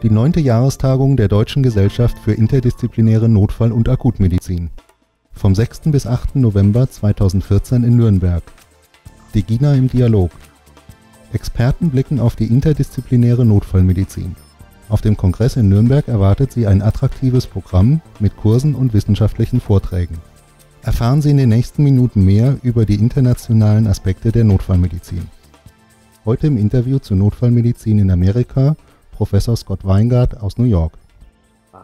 Die 9. Jahrestagung der Deutschen Gesellschaft für interdisziplinäre Notfall- und Akutmedizin. Vom 6. bis 8. November 2014 in Nürnberg. DGINA im Dialog. Experten blicken auf die interdisziplinäre Notfallmedizin. Auf dem Kongress in Nürnberg erwartet Sie ein attraktives Programm mit Kursen und wissenschaftlichen Vorträgen. Erfahren Sie in den nächsten Minuten mehr über die internationalen Aspekte der Notfallmedizin. Heute im Interview zur Notfallmedizin in Amerika Professor Scott Weingart aus New York.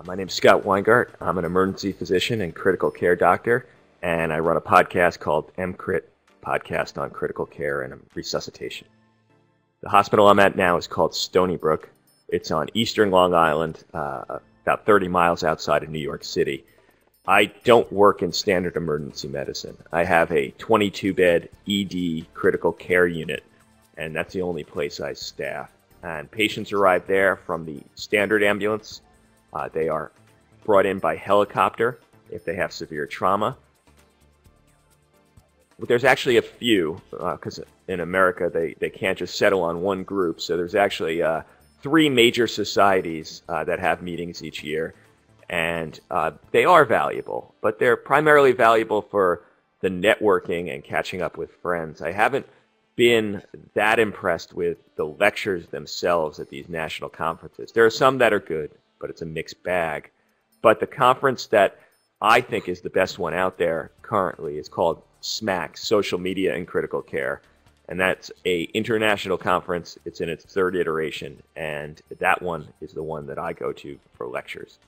My name is Scott Weingart. I'm an emergency physician and critical care doctor, and I run a podcast called MCRIT, Podcast on Critical Care and Resuscitation. The hospital I'm at now is called Stony Brook. It's on eastern Long Island, about 30 miles outside of New York City. I don't work in standard emergency medicine. I have a 22-bed ED critical care unit, and that's the only place I staff. And patients arrive there from the standard ambulance. They are brought in by helicopter if they have severe trauma. But there's actually a few, because in America they can't just settle on one group. So there's actually 3 major societies that have meetings each year. And they are valuable, but they're primarily valuable for the networking and catching up with friends. I haven't been that impressed with the lectures themselves at these national conferences. There are some that are good, but it's a mixed bag. But the conference that I think is the best one out there currently is called SMAC, Social Media and Critical Care. And that's a international conference. It's in its 3rd iteration, and that one is the one that I go to for lectures.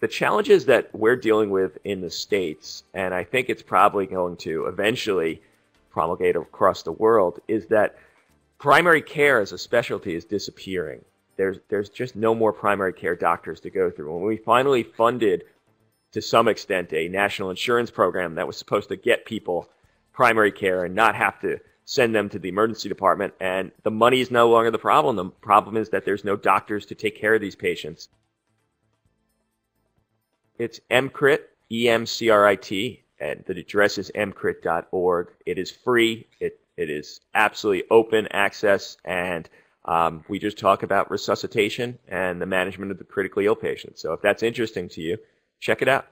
The challenges that we're dealing with in the States, and I think it's probably going to eventually promulgate across the world, is that primary care as a specialty is disappearing. There's just no more primary care doctors to go through. When we finally funded, to some extent, a national insurance program that was supposed to get people primary care and not have to send them to the emergency department, and the money is no longer the problem. The problem is that there's no doctors to take care of these patients. It's MCRIT, E-M-C-R-I-T, and the address is mcrit.org. It is free. It is absolutely open access, and we just talk about resuscitation and the management of the critically ill patients. So if that's interesting to you, check it out.